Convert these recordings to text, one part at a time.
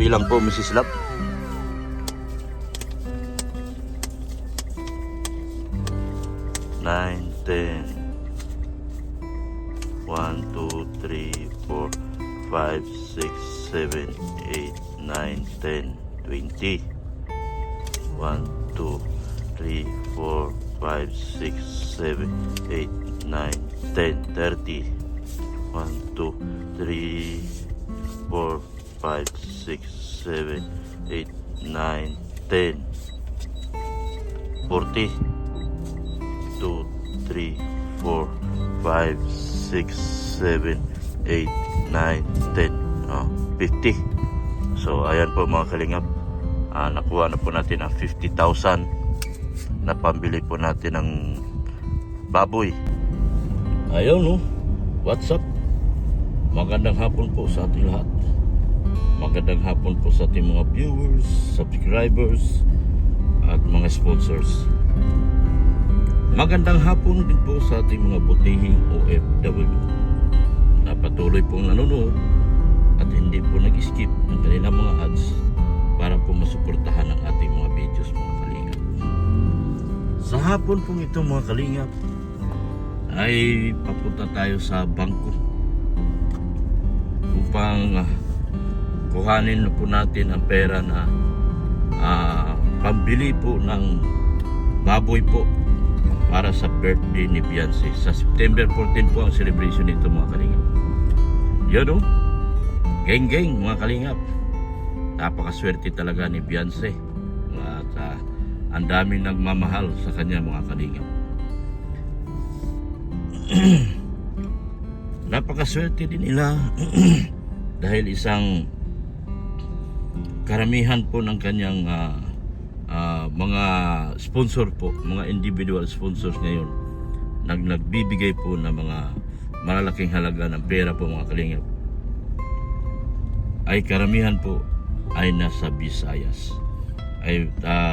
Bilang po, Mrs. Love. Nine, 10. 1, 2, 3, 4, 5, 6, 7, 8, 9, 10, 20. 1, 2, 3, 4, 5, 6, 7, 8, 9, 10, 30. 1, 2, 3, 4, 5, 6, 7, 8, 9, 10, 40. 2, 3, 4, 5, 6, 7, 8, 9, 10, 50. So ayan po mga kalingap, nakuha na po natin ang 50,000 na pambili po natin ng baboy. Ayun, no? What's up? Magandang hapon po sa ating lahat. Magandang hapon po sa ating mga viewers, subscribers at mga sponsors. Magandang hapon din po sa ating mga butihing OFW na patuloy pong nanonood at hindi po nag-skip ng kanilang mga ads para po masuportahan ang ating mga videos, mga kalingap. Sa hapon pong ito mga kalingap ay papunta tayo sa bangko upang kuhanin po natin ang pera na pambili po ng baboy po para sa birthday ni Beyonce. Sa September 14 po ang celebration nito mga kalingap. Yun o, geng mga kalingap. Napakaswerte talaga ni Beyonce at ang daming nagmamahal sa kanya mga kalingap. Napakaswerte din nila dahil isang karamihan po ng kanyang mga sponsor po, mga individual sponsors ngayon nagbibigay po ng mga malalaking halaga ng pera po mga kalingap, ay karamihan po ay nasa Visayas, ay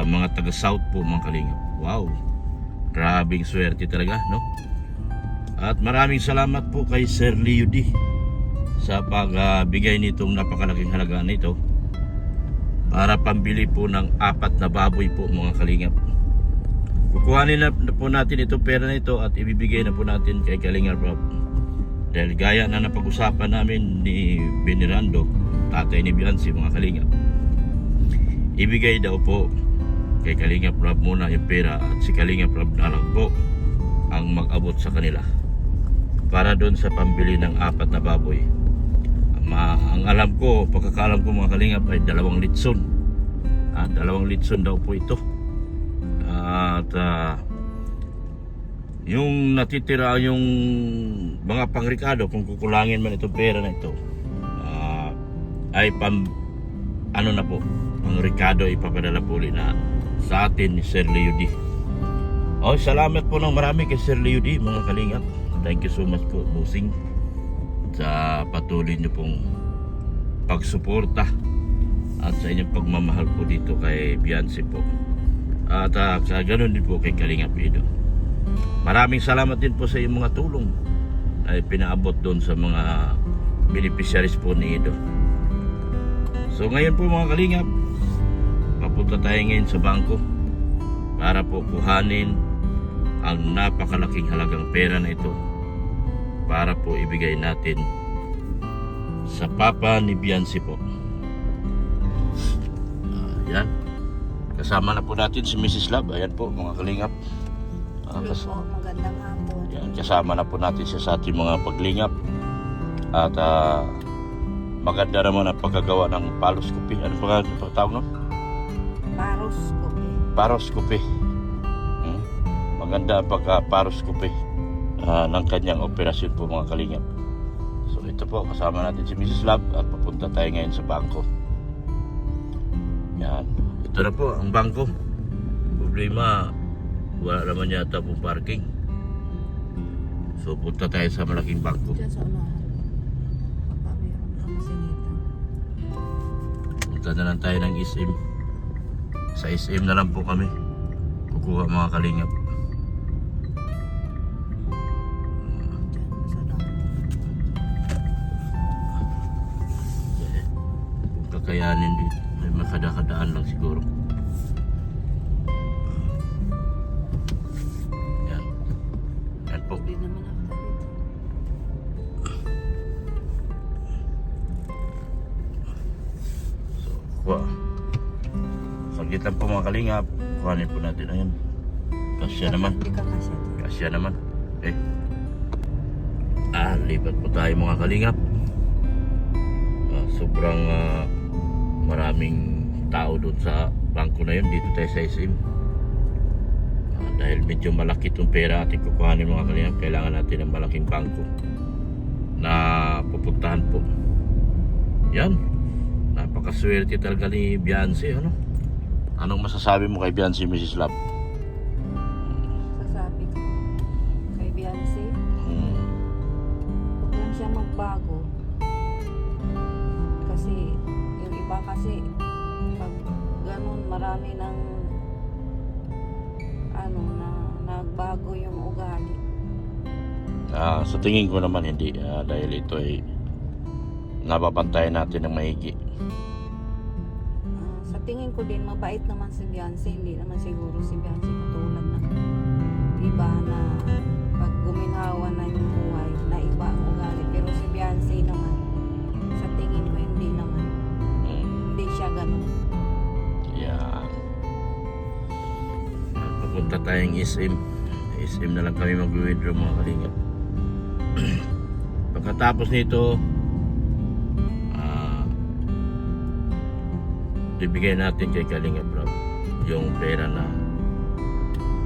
mga taga South po mga kalingap. Wow, grabing swerte talaga, no? At maraming salamat po kay Sir Leo D sa pagbigay nitong napakalaking halaga nito para pambili po ng 4 na baboy po mga kalingap. Kukuhanin na po natin itong pera na ito at ibibigay na po natin kay Kalingap Rob. Dahil gaya na napag-usapan namin ni Benirando, tatay ni Beyonce mga kalingap, ibigay daw po kay Kalingap Rob muna yung pera at si Kalingap Rob na lang po ang mag-abot sa kanila para doon sa pambili ng 4 na baboy. Ang alam ko, pagkakalam ko mga kalingap ay 2 litson. 2 litson daw po ito. At yung natitira, yung mga pangrikado, kung kukulangin man itong pera na ito, ay ano na po, pangrikado ipapadala po na sa atin ni Sir Leo D. Salamat po ng marami kay Sir Leo D mga kalingap. Thank you so much po, bossing, sa patuloy niyo pong pagsuporta at sa inyong pagmamahal po dito kay Beyonce po, at sa ganoon din po kay Kalingap Edo. Maraming salamat din po sa inyong mga tulong ay pinaabot doon sa mga beneficiaries po ni Edo. So ngayon po mga kalingap, papunta tayo ngayon sa bangko para po kuhanin ang napakalaking halagang pera na ito para po ibigay natin sa papa ni Beyonce po. Yan, kasama na po natin si Mrs. Love. Ayan po mga kalingap. Magandang hapon. Yan, kasama na po natin siya sa ating mga paglingap. At maganda naman ang pagkagawa ng paroscopy. Ano pa tawag, no? Paroscopy. Maganda ang pagka-paroscopy ng kanyang operasyon po mga kalingap. So ito po, kasama natin si Mrs. Love at papunta tayo ngayon sa bangko. Yan, ito na po ang bangko. Problema, wala naman yata pong parking. So punta tayo sa malaking bangko. Diyan sa unahan. Baka mayroon kang masinitan. Punta na lang tayo ng SM. Sa SM na lang po kami kukuha mga kalingap. kakayanin din. May makadakadaan lang siguro. Yan. Yan po. Hindi naman ako dito. So, kuha. Saglit lang po mga kalingap. Kuhanin po natin. Ayan. Kasya naman. Hindi ka kasya. Kasya naman. Eh. Lipat po tayo mga kalingap. Sobrang maraming tao doon sa bangko na yun. Dito tayo sa SM. Dahil medyo malaki itong pera ating kukuhanin mga kalingap, kailangan natin ng malaking bangko na pupuntahan po. Yan. Napakaswerte talaga ni Beyonce. Anong masasabi mo kay Beyonce, Mrs. Love? Sasabi ko kay Beyonce, huwag lang siya magbago. Kasi yung iba kasi pag ganun marami ng na nagbago yung ugali. Sa tingin ko naman hindi, dahil ito ay nababantayan natin ng maigi. Sa tingin ko din mabait naman si Beyonce, hindi naman siguro si Beyonce katulad ng iba na pag guminhawa na yung buhay na iba ang ugali, pero si Beyonce naman sa tingin ko hindi naman, hindi siya ganun. Yeah. Pupunta tayong SM. SM na lang kami mag-withdraw mga kalingap. Pagkatapos nito, bibigay natin kay Kalingap Rob yung pera na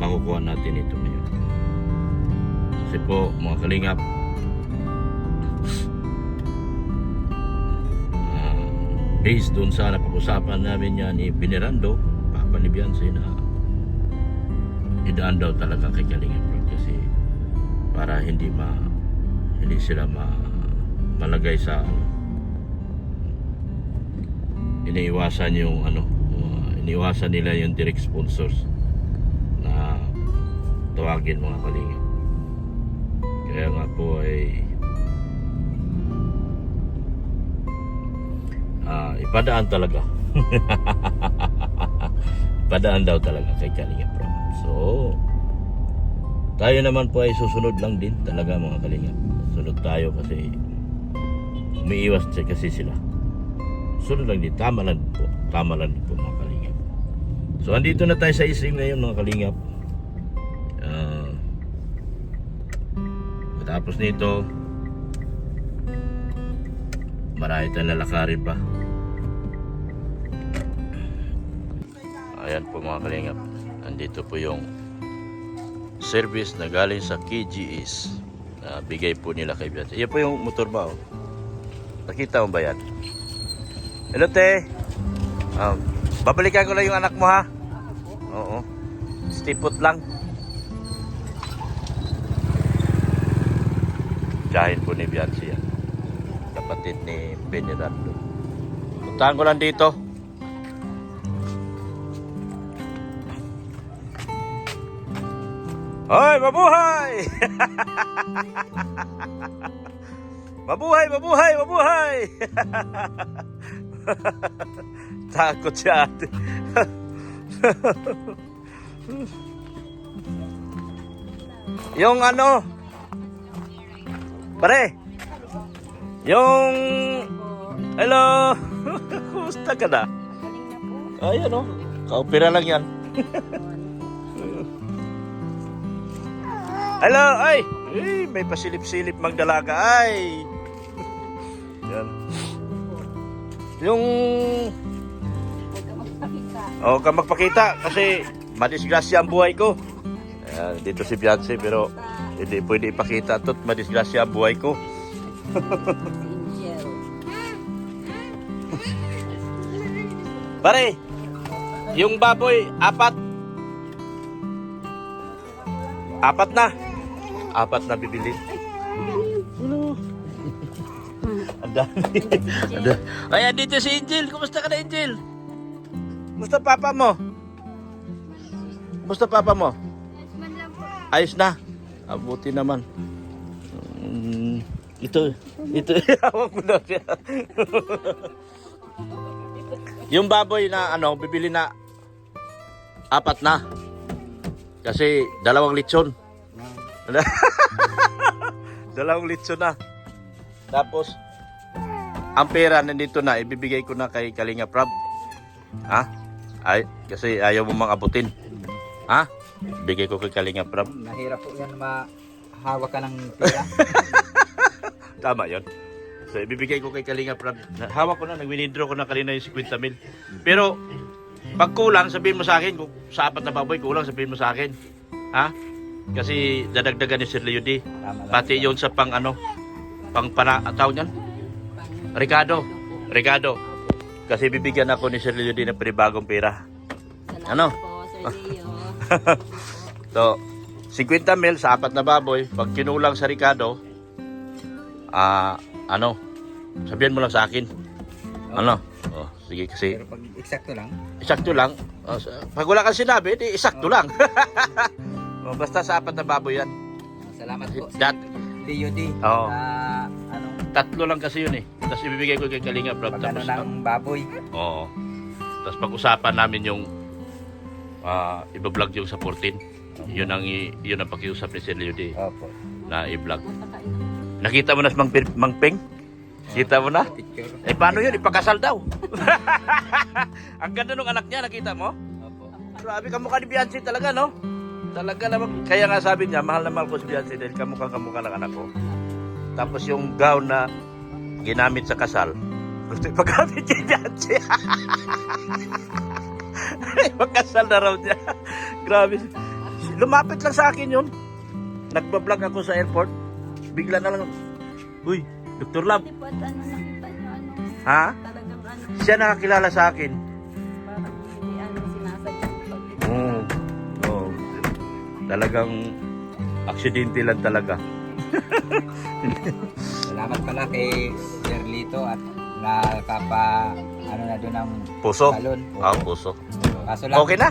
makukuha natin ito ngayon. Kasi po mga kalingap, based dun sa napag-usapan namin yan ni Venerando, Papa ni Beyonce, na idaan daw talaga kay Kalingap Rob kasi para hindi sila malagay sa iniiwasan yung iniiwasan nila yung direct sponsors na tawagin mga kalingap. Kaya nga po ay ipadaan talaga. Ipadaan daw talaga kay Kalingap Rob. So tayo naman po ay susunod lang din talaga mga kalingap. Sunod tayo kasi umiiwas kasi sila. Sunod lang din, tama lang po mga kalingap. So andito na tayo sa SM ngayon mga kalingap. Tapos nito marami tayong lalakarin pa. Ayan po mga kalingap, andito po yung service na galing sa KGS na bigay po nila kay Beyonce. Yan po yung motor ba? Nakita mo ba yan? Hello te, babalikan ko lang yung anak mo ha. Oo, stipot lang. Jahin po ni Beyonce yan, kapatid ni Venerando. Puntahan ko lang dito. Hoy, mabuhay! Mabuhay, mabuhay, mabuhay! Takot siya ate. Yung pare, yung hello. Kumusta ka na? Ayan o, kaupira lang yan. Hello, ay! May pasilip-silip magdalaga, ay! Yan. Yung huwag ka magpakita kasi madisgrasya ang buhay ko. Ayan, dito si Beyonce pero hindi pwede ipakita ito't madisgrasya ang buhay ko. Pare, yung baboy, apat na bibili. Hello. Ang dami. Ay, dito si Angel. Kumusta ka na, Angel? Kumusta papa mo? Kumusta papa mo? Ayos na. Abuti naman. Ito. Hawak mo na siya. Yung baboy na ano, bibili na 4 na. Kasi 2 litson. 2 litson na. Tapos, ang pera nandito na, ibibigay ko na kay Kalinga Prab. Ha? Ay, kasi ayaw mo mang abutin. Ha? Bigay ko kay Kalinga Prab. Mahirap po yan mahawak ka ng pera. Tama yon. So, ibibigay ko kay Kalinga Prab. Hawak ko na, nag-withdraw ko na kanina yung 50 mil. Pero, pag kulang, sabihin mo sa akin. Kung sa 4 na baboy, kulang, sabihin mo sa akin. Ha? Kasi dadagdagan ni Sir Leo D. Pati yun sa pang ano, pang tawag niyan? Ricardo. Kasi bibigyan ako ni Sir Leo D ng panibagong pera. Ano? Po, Sir Leo. So, 50 mil sa 4 na baboy. Pag kinulang sa Ricardo, ano, sabihan mo lang sa akin. Ano? Oh, sige kasi Pero pag eksakto lang, eksakto lang. Oh, pag wala kang sinabi, di eksakto lang. Oh, basta sa 4 na baboy yan. salamat po Dat, Leo D. Oo. Ano, 3 lang kasi yun eh. Tapos ibibigay ko kay Kalinga Prab. pag ano Tapos, ng baboy. oo. Tapos pag-usapan namin yung i-vlog yung sa 14. Yun ang pakiusap ni Sir Leo D Opo. na i-vlog. Nakita mo na si Mang Peng? Kita mo na? Picture. Eh paano yun? Ipakasal daw. Ang ganda ng anak niya, nakita mo? Opo. Grabe, kamukha ni Beyonce talaga, no? Talaga naman. Kaya nga sabi niya, mahal na mahal ko si Beyonce dahil kamukha ng anak ko. Tapos yung gown na ginamit sa kasal, gusto ipagamit kay Beyonce. Magkasal na raw niya. Grabe. Lumapit lang sa akin yun. Nagbablog ako sa airport. Bigla na lang, uy, Dr. Lab. Hindi po at ano nakita nyo, ano, Ha? talagang ano, Siya nakakilala sa akin. parang hindi ano sinasadyang pag- Oo. Oo. Talagang aksidente lang talaga. Salamat pala kay Sir Lito at nakapa ano na doon ng Puso? salon. Puso. Kaso lang, Okay na?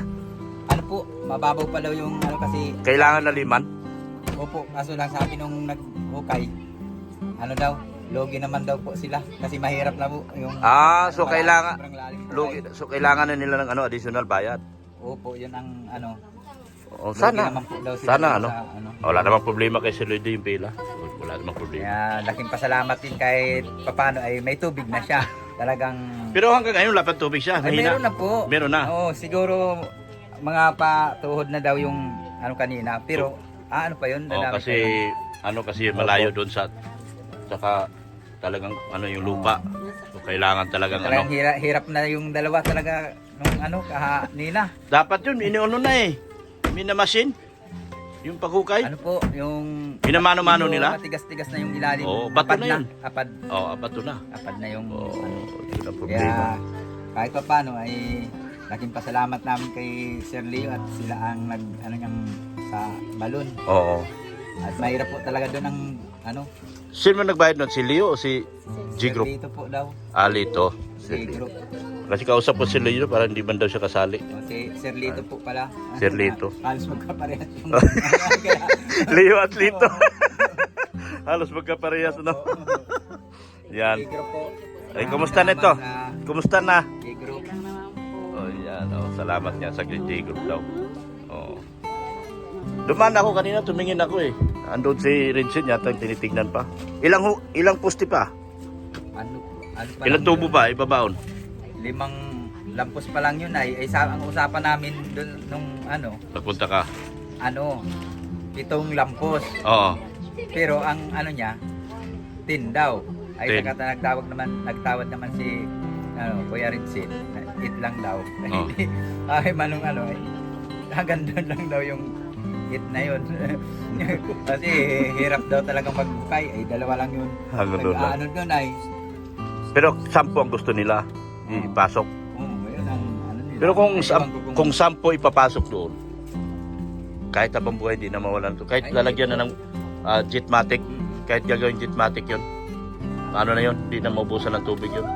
ano po, mababaw pa daw yung ano kasi, Kailangan na liman? opo, kaso lang sabi nung nag-okay, ano daw, logi naman daw po sila kasi mahirap na po yung So malalim, kailangan sobrang lalim po so kailangan na nila ng ano additional bayad. Opo, yun ang ano. Oh, Logi sana. naman po daw sila Sana dun ano. sa, Wala namang problema kay Sir Lloyd yung pila. Wala namang problema. Kaya laking pasalamat din kahit papano ay may tubig na siya. Talagang Pero hanggang ngayon wala pang tubig siya. ay, Mahina. meron na po. Meron na. Oo, siguro mga patuhod na daw yung ano kanina. Pero ano pa yun? Oh, Dadami kasi pa yun. kasi malayo doon sa saka talagang ano yung lupa. So kailangan talagang Talagang ano. hirap na yung dalawa talaga nung ano kahanina. Dapat yun iniuno na eh. Minamasin. Yung paghukay. Ano po, yung Pinamano-mano medyo nila? Matigas-tigas na yung ilalim. Oo, bato na yun. Apad, Apat na. apad na yung Oh, ano. yun ang problema. Kaya kahit pa paano ay laking pasalamat namin kay Sir Leo at sila ang nag ano niyang sa balon. Oo. At mahirap po talaga doon ang ano, Sino nagbayad nun? Si Leo o si G Sir Group? Lito po daw. Lito. Si Group. Kasi kausap ko si Leo para hindi man daw siya kasali. O, si Sir Lito po pala. Sir Lito. Halos magkaparehas yung Leo at Lito. Halos magkaparehas, no? Si Yan. Group po. Ay, kumusta na ito? Kumusta na? Si Group. lang naman po. Oh, yan. Oh, salamat niya sa J Group daw. Oh. Dumaan ako kanina, tumingin ako eh. Andun si Rinsin yata tinitignan pa. Ilang pusti pa? Ano pa Ilang lang tubo yun? ba? Ibabaon? 5 lampos pa lang yun ay ang usapan namin doon nung ano, Nagpunta ka? 7 lampos. Oo. Pero ang ano niya, 10 daw. Ay 10. nagtawad naman si Kuya Rinsin, 8 lang daw. Oh. Ay manong ano ay hanggang doon lang daw yung 8 na yun. Kasi hirap daw talagang magbukay, ay 2 lang yun. Hanggang doon lang. Ano doon ay Pero 10 ang gusto nila ipasok. yun ang ano nila. Pero Ay, ewan ko kung 10 ipapasok doon, kahit habang buhay hindi na mawalan to. Kahit Ay, lalagyan na ng jetmatic, kahit gagawin jetmatic yun. Ano na yun, hindi na maubusan ng tubig yun.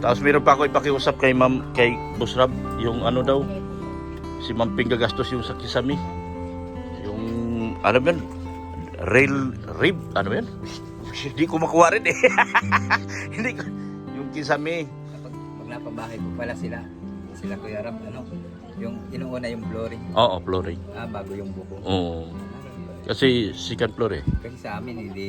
Tapos meron pa ako ipakiusap kay kay Boss Rab, yung ano daw, si Ma'am Ping gagastos yung sa Kisami. Yung, ano ba yun? Rib, ano ba yun? Hindi ko makuha rin eh. Hindi ko, yung Kisami. napabahay ko pala sila Kuya Rap, ano, yung inuuna yung flooring, Oo, flooring. bago yung buko. Oo. Kasi second floor eh. Kasi sa amin, hindi,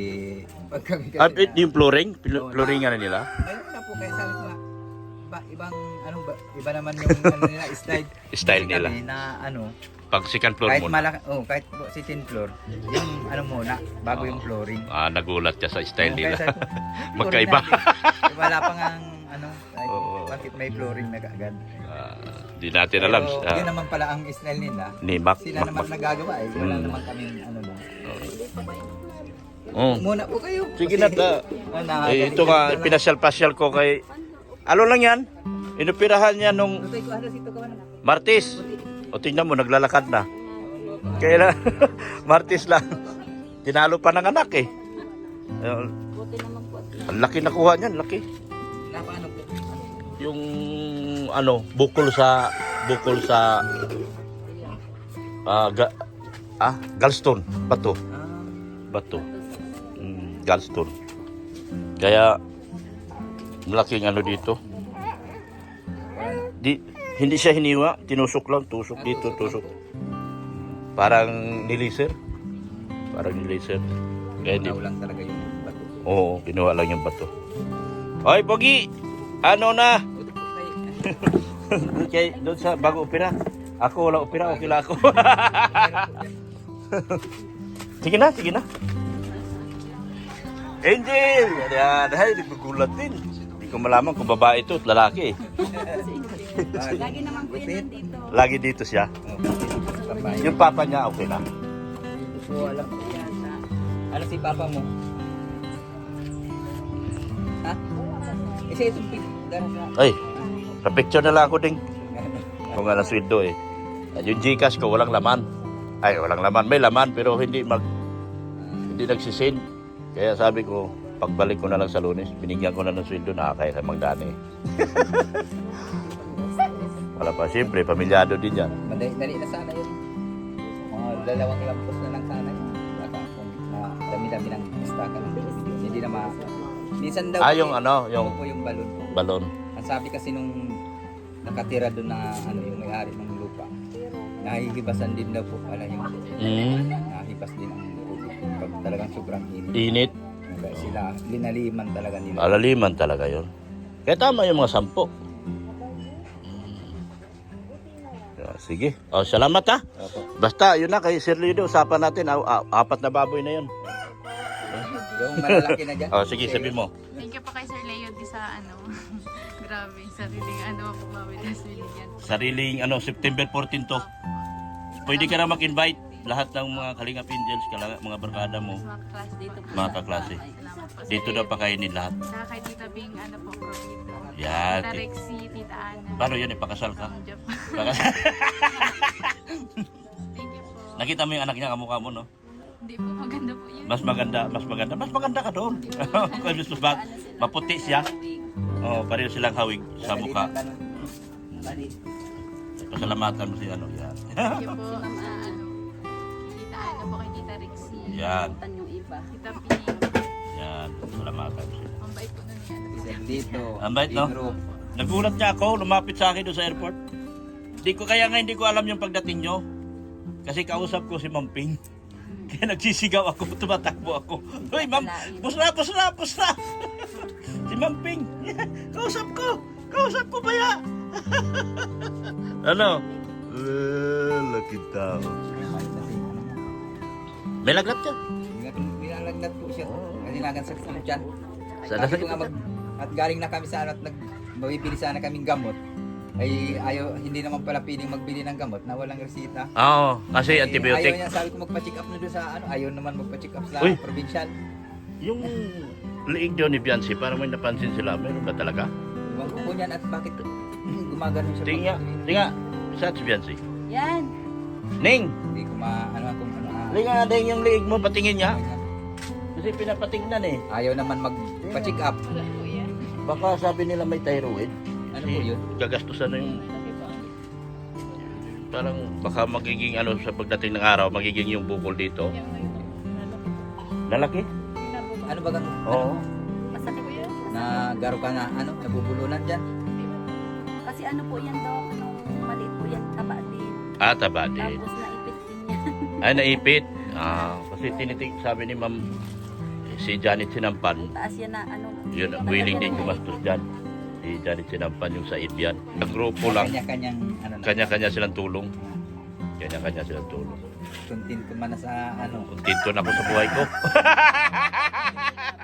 pag kami Ah, kasi yung flooring? Flooringan na nila? mayroon na po, kaya sabi ko nga, ibang, ano ba, iba naman yung, ano nila, style. Style Kasi nila. kami na, ano, Pag second floor kahit muna. malaki, kahit po 16th floor, yung, ano muna, bago yung flooring. Ah, nagulat ka sa style Kaya nila. sabi ko, Magkaiba. Wala pang ang, ano, kahit Oo. bakit may flooring na kaagad. Di natin alam. Pero yun naman pala ang style nila. Ni Mac. Sila naman nagagawa eh. Wala Hmm. naman kami ano doon. Oh. Muna po kayo. Sige na ta. Ito nga, pinasyal-pasyal ko kay... Ano lang yan? Inupirahan niya nung Martis. O tingnan mo, naglalakad na. Kaya Martis lang. Tinalo pa ng anak eh. Buti naman po. Ang laki nakuha niyan, laki. Paano po? Yung ano, bukol sa gallstone, bato. Bato. Gallstone. Kaya malaking ano dito. Hindi siya hiniwa, tinusok lang, tusok dito, tusok. Parang nilaser. Parang nilaser. Kaya hindi. Lang talaga yung bato. Oo, kinuha lang yung bato. Oy, Pogi! Ano na? Buti po kayo. Kay doon sa bago opera. Ako wala opera, okay lang ako. Sige na, sige na. Angel! Yan, ay, naggugulat din. Hindi ko malaman kung babae ito at lalaki eh. Lagi naman po yan nandito. Lagi dito siya. Yung papa niya, okay na. So, alam ko. Ano si papa mo? Ha? Kasi itong Ay, sa picture na lang ako ding. Kung nga sweldo eh. At yung Gcash ko, walang laman. Ay, walang laman. May laman pero hindi nagsisend. Kaya sabi ko, pagbalik ko na lang sa Lunes, binigyan ko na ng sweldo, nakakaya sa Magdani. Wala pa, siyempre, pamilyado din yan. Madali na sana yun. Mga 2 lampos na lang sana yun. Baka kung dami-dami ng staka lang. Hindi na minsan daw. Yung ano, yung po yung balon po. balon. Ang sabi kasi nung nakatira doon na ano yung may-ari ng lupa, nahihibasan din daw po pala yung nahibas din ang tubig. Pag talagang sobrang init. Init. Kaya sila, linaliman talaga nila. Alaliman talaga yon. Kaya tama yung mga 10. Sige. O, salamat ha. Opo. Basta, yun na, kay Sir Lido, usapan natin. 4 na baboy na yun. Yung malalaki na dyan. O, sige, sabi mo. Thank you po kay Sir Leo di sa ano. Grabe, sariling ano po mawala sa yan. Sariling, September 14 to. Pwede ka na mag-invite lahat ng mga Kalingap Angels, mga barkada mo, Mga class dito po. mga kaklase. Salamat po. Dito na pakainin lahat. Saka kay Tita Bing, ano po, Provito. Yan. Tita Rexy, Tita Ana. Paano yun, ipakasal ka? Ang Jap. Pakasal. Thank you po. Nakita mo yung anak niya, kamukha mo, no? Hindi po, maganda po yun. Mas maganda ka doon. Maputi siya. Oh, pareho silang hawig sa mukha. Pasalamatan mo si ano, yan. Thank you po, Tita Ana po kay Tita Rexy. Yan, Tan yung iba. Tita Ping. yan. Pasalamatan mo siya. Ang bait po nun yan. Dito. Ang bait, no? Group. Nagulat niya ako, lumapit sa akin doon sa airport. Hindi ko alam yung pagdating nyo. Kasi kausap ko si Ma'am Ping. Kaya nagsisigaw ako, tumatakbo ako. Hoy, ma'am, pusra! Si Ma'am Ping, kausap ko ba ya? Ano? Laki tao. May lagnat ka? Pinalagnat po siya. Kasi nagansak sa dyan. Sana Sabi ko nga at galing na kami sa ano at mabibili sana kaming gamot. Ay hindi naman pala piling magbili ng gamot na walang resita. Oo, kasi Ayaw antibiotic. niya, sabi ko magpa-check up na doon sa ano. Ayaw naman magpa-check up sa Uy. provincial. Yung liig daw ni Biancy, parang may napansin sila. Meron ba talaga? Iwan ko po niyan at bakit gumagano siya. Tinga. Saan si Biancy? Yan. Ning! Hindi ko kung ano. Linga na yung liig mo, patingin niya. Kasi pinapatingnan eh. Ayaw naman magpa-check up. Baka sabi nila may thyroid. Ano po yun? Gagastusan na yung... Parang baka magiging sa pagdating ng araw, magiging yung bukol dito. Lalaki? Ano ba Oo. Masakit po yan. na garo ka na nabubulunan dyan? ano po yan daw, nung maliit po yan, taba din. Taba din. Tapos naipit din yan. Ay, naipit. Kasi tinitig, sabi ni ma'am, si Janet Sinampan, Taas yan na, ano. yun, willing din gumastos dyan. Si Janet Sinampan yung sa Ibian. Ang grupo lang, Kanya-kanyang ano na. kanya-kanya silang tulong. Kanya-kanya silang tulong. Kontento man na sa ano. Kontento na ako sa buhay ko.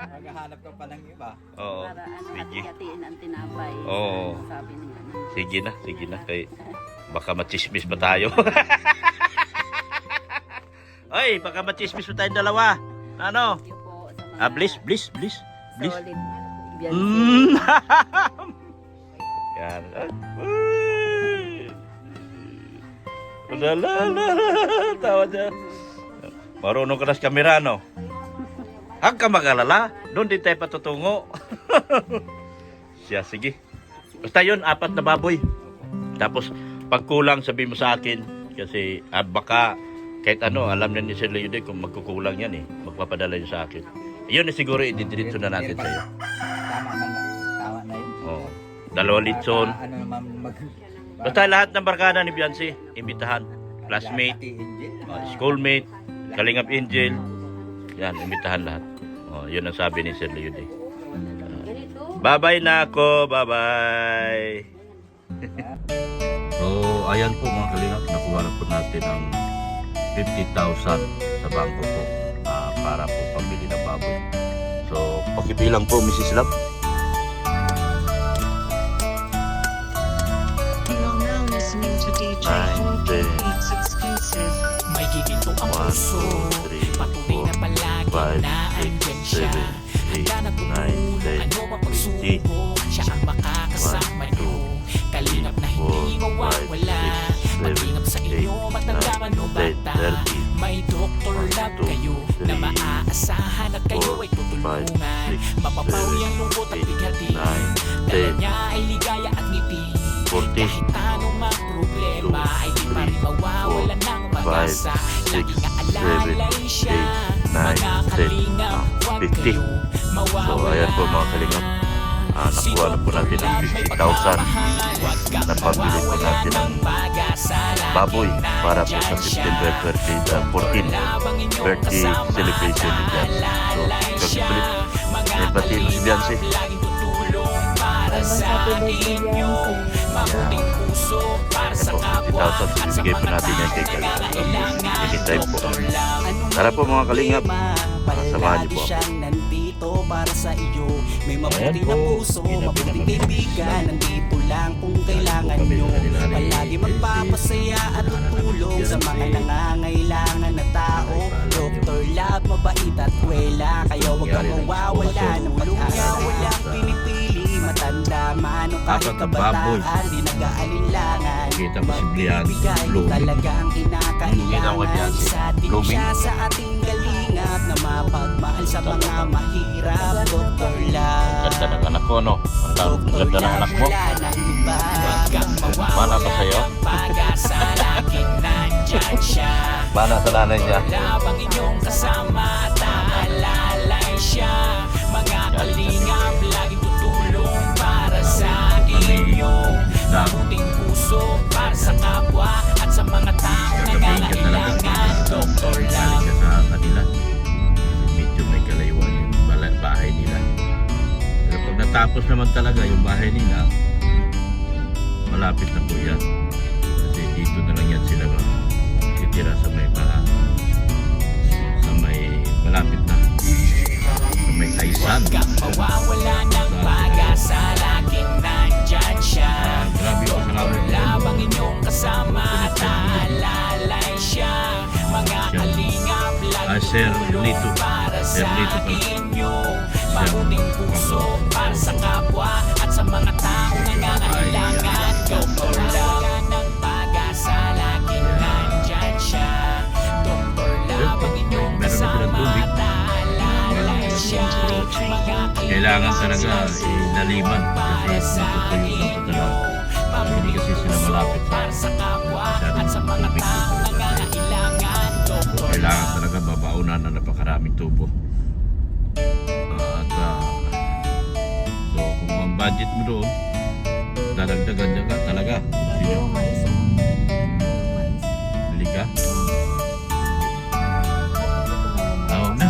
Maghahanap ka pa ng iba. Oo, Para ano, sige. hati-hatiin ang tinapay. Oo. Sabi niya. Sige na. Kay, baka machismis pa tayo. Ay, baka machismis pa tayong dalawa. Ano? Thank you po sa mga Bliss. solid Biansi. Yan. Uy. La. Tawa dyan. Marunong ka na sa kamera, no? Huwag ka mag-alala. Doon din tayo patutungo. Siya, sige. Basta yun, 4 na baboy. Tapos, pag kulang, sabi mo sa akin. Kasi, baka, kahit ano, alam na ni Sir Leo din kung magkukulang yan eh. Magpapadala yun sa akin. Yun siguro, ididiretso na natin sa'yo. Tama na yun. Oo. 2 litson. Ano naman Basta lahat ng barkada ni Beyonce, imbitahan. Classmate, schoolmate, Kalingap Angel. Yan, imbitahan lahat. Yun ang sabi ni Sir Leo din. Bye-bye na ako. Bye-bye. So, ayan po mga kalingap. Nakuha na po natin ang 50,000 sa bangko po para po pambili ng baboy. So, pakibilang po, Mrs. Love. You are now listening to DJ Nine, Hawking ten. Beats exclusive. May ginito ang 1, puso 2, 3, Patuloy na palagi 4, na 5, andyan siya 6, 7, 8, Handa na 9, 10, tumulong, ano pa pagsubok Siya ang makakasama nyo Kalingap na hindi mawawala Magingap sa inyo, matanda man o bata May Dr. Love kayo na maaasahan At kayo ay tutulungan Mapapawi ang lungkot at bigatin Dala niya ay ligaya at ngiti Kahit anong mga problema Ay di pa rin mawawala ng pag-asa Laging aalalay siya Mga kalingap, huwag 50. kayo mawawala So, ayan po mga kalingap. Nakuha na po natin ang 50,000 na pambili po natin ng baboy para po sa September 14 birthday celebration ni Beyonce. So, congratulate. May batiin mo si Beyonce. Para sa inyo, mabuting puso para sa kapwa at sa Bigay po mga natin yan kay taong Kalingap. nangangailangan. Anytime po. Tara po mga kalingap. Samahan niyo po ako. Siyang nandito para sa iyo. May mabuti Ayan na po. puso, Ginabi mabuting naman. kaibigan. Nandito lang kung kailangan Kami nyo. na nila ni Palagi magpapasaya at tutulong sa mga nangangailangan na tao. Dr. Love, mabait at kwela. Kaya huwag kang mawawala ng pag-asa. Walang pinipili, matanda man o kahit Apat na baboy. kabataan. Di nag-aalinlangan. Kita mo si Blian, Magbibigay blooming. talagang Kita mo kinakailangan yan, si sa ating blooming. siya sa ating galingap na mapagmahal sa mga mahirap. Dr. Love, Ganda ng anak ko, no? Ang ganda ng anak mo. wala nang iba. Mana ba sa'yo? Pag-asa laging nandyan siya Mana sa nanay niya? Labang inyong kasama at aalalay siya Mga kalingap laging tutulong para sa inyo Mabuting puso para sa kapwa at sa mga taong nangangailangan Dr. Love Galing ka sa kanila. Medyo may kalayuan yung bahay nila. Pero pag natapos naman talaga yung bahay nila, malapit na po yan. Kasi dito na lang yan sila titira sa may malapit na. Sa may Kaisan. Kang mawawala ng pag-asa laging nandyan siya Grabe yung kasalanan. Labang inyong kasama at aalalay siya Mga kalingap Sir laging Lito. tulong para Sir sa Lito pala. inyo Mabuting puso para sa kapwa at sa mga taong nangangailangan Dr. Love ng pag-asa laging nandyan siya Dr. Love ang inyong Meron na silang kasama tubig. at aalalay siya Mga Kailangan talaga inaliman kasi natutuyo ng padala. Hindi kasi sila malapit para sa kapwa at sa mga tubig. taong nangangailangan Dr. Kailangan talaga babaunan na napakaraming tubo. So kung ang budget mo doon dadagdagan ka talaga. Pero mais. Mais. Bili ka? Huwag na.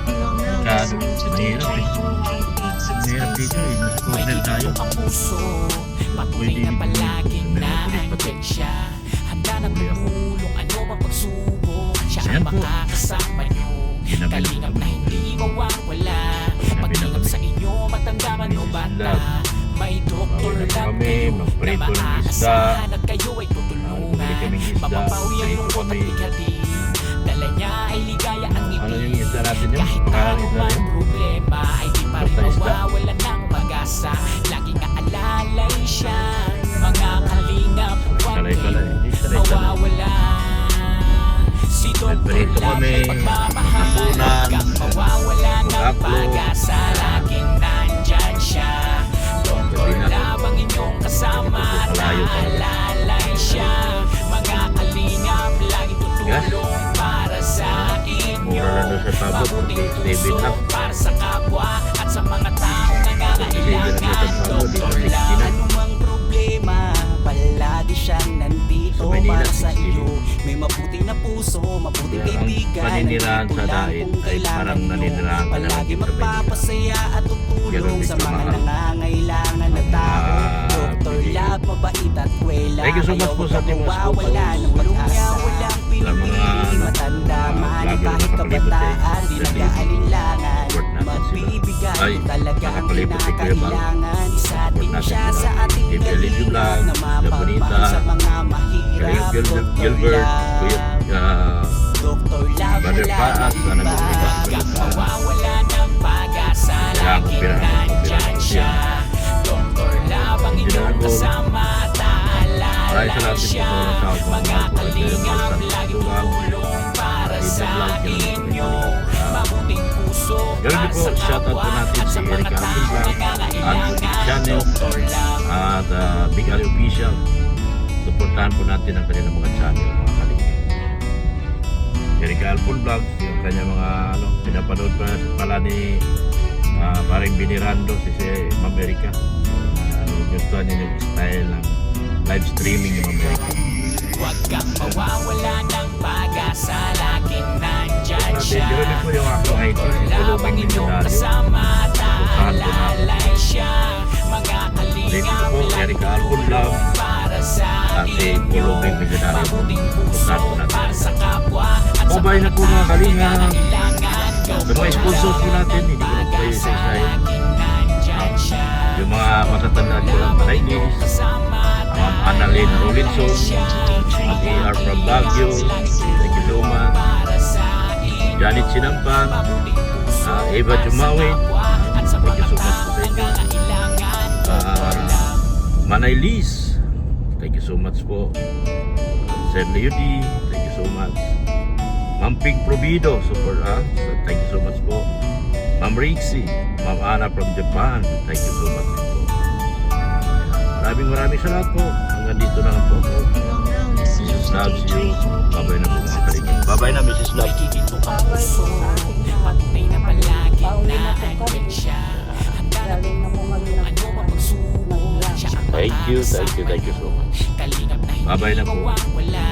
You are now Kado. listening to Mahirap DJ eh. Mahirap dito eh. Nasa May corner tayo. tibok ang puso, patuloy na palaging naandyan siya. Handa na tumulong, ano mang pagsubok, siya ang Ayan po. makakasama nyo. Kalingap na hindi mawawala, pag-ingap sa inyo, matanda man o bata. May doktor Bawal na love kami, kayo na magprito ng isda. maaasahan at kayo ay Bumili tutulungan. kaming isda. Mapapawi ang Prito lungkot at kami. bigati. Dala niya ay ligaya ang Ano yung ngiti. isda natin yun? Kahit Pagkain ano isda man yun? problema ay di pa rin Basta isda. mawawala ng pag-asa. Laging naalalay siya. Mga kalingap, huwag Kalay-kalay. kayong Hindi sanay-sanay. mawawala. Si Dr. Nagprito Love kami. ay pagmamahal. Hapunan. Huwag mawawala ng Mag-upload. pag-asa. Laging nandyan siya. Dr. Gabi na. Love ang inyong kasama. Malayo pa. Naalalay siya. Mga kalingap, laging Gas? tutulong para sa inyo. Mura na doon sa tabot. Mabuting 7 puso lang. para sa kapwa at sa mga taong nangangailangan. Doktor Love, Anumang problema, palagi siyang nandito Sa Manila, para sa 60. iyo. May mabuti na puso, mabuting Kaya ang kaibigan. paninirahan sa nandito lang dait kung ay kailangan parang nyo. naninirahan ka na lang Palagi din sa Manila. magpapasaya at Ganun tutulong din sa sa mga mahal. nangangailangan na tao. Doktor bigay. Love, mabait at kwela. Thank you so much po sa ating mga mawawala sponsors. ng tulong niya, walang pinipili. Matanda man, vlogger na kahit nakapalibot kay kabataan, di Sir nag-aalinlangan. Support natin sila. Magbibigay Ay, talaga ang nakapalibot kay Kuya Bal. kinakailangan. Isa Support din natin siya sila. sa ating Team LED kalingap Vlog, na mapagmahal Bonita, sa mga mahirap. Gilbert, Kuya, Dr. Love, Brother wala Paas, nang sana iba. Huwag mawawala ng pag-asa. Kailangan ko Laging pinahanap ko nandyan pinahanap siya. Dr. Love ang inyong Sinagot. kasama. Maraming Taalala salamat siya. po sa mga Mga tao po. kalingap, Sa laging tulong. tutulong para Sa sa vlog, ganun po. inyo. Mabuting puso Ganun din para po, sa shoutout po kapwa natin at si sa mga Eric taong Alvin Vlog, nangangailangan. Anthony Channel, Dr. Love. at Big Ali Official. Supportahan po natin ang kanilang mga channel, mga kalingap. Eric Alvin Vlog, yung kanyang mga pinapanood pala ni paring Binirando si Ma'am Erica. Gusto niya yung style ng live streaming ni Ma'am Erica. Huwag kang mawawala ng pag-asa. Laging nandyan siya. Ganun po yung aking ID. Dr. Love ang inyong kasama. Taalalay siya. Mga kalingap, po, laging Eric Alvin Vlog. tutulong para sa Kasi inyo. Pulubing Millionaire. Mabuting puso Puntahan po natin. para sa kapwa at sa Babay na po mga kalingap. nangangailangan. Sa mga sponsors po natin, hindi ko na po kayo sa isahin. Laging nandyan siya. Yung mga matatanda ko lang, Chinese, Ma'am Annalyn Rolinson, Ma'am E.R. from Baguio, thank you so much. Janet Sinampan, Eva Jumawin, thank you so much po sa inyo. Manay Liz, thank you so much po. Sir Leody, thank you so much. Ma'am Pink Provido, support thank you so much po. Ma'am Rixie, Ma'am Ana from Japan, thank you so much po. Maraming salamat po. Hanggang dito na lang po. You are now listening Jesus to loves DJ you. Babay na po mga kalingap. Babay na Mrs. Love. Nakikito ang puso, patuloy na palagi naandyan siya. Handa na Galing na po kami tulong, ano mang pagsubok, siya ang Thank you so much. Kalingap na Babay hindi na po. mawawala.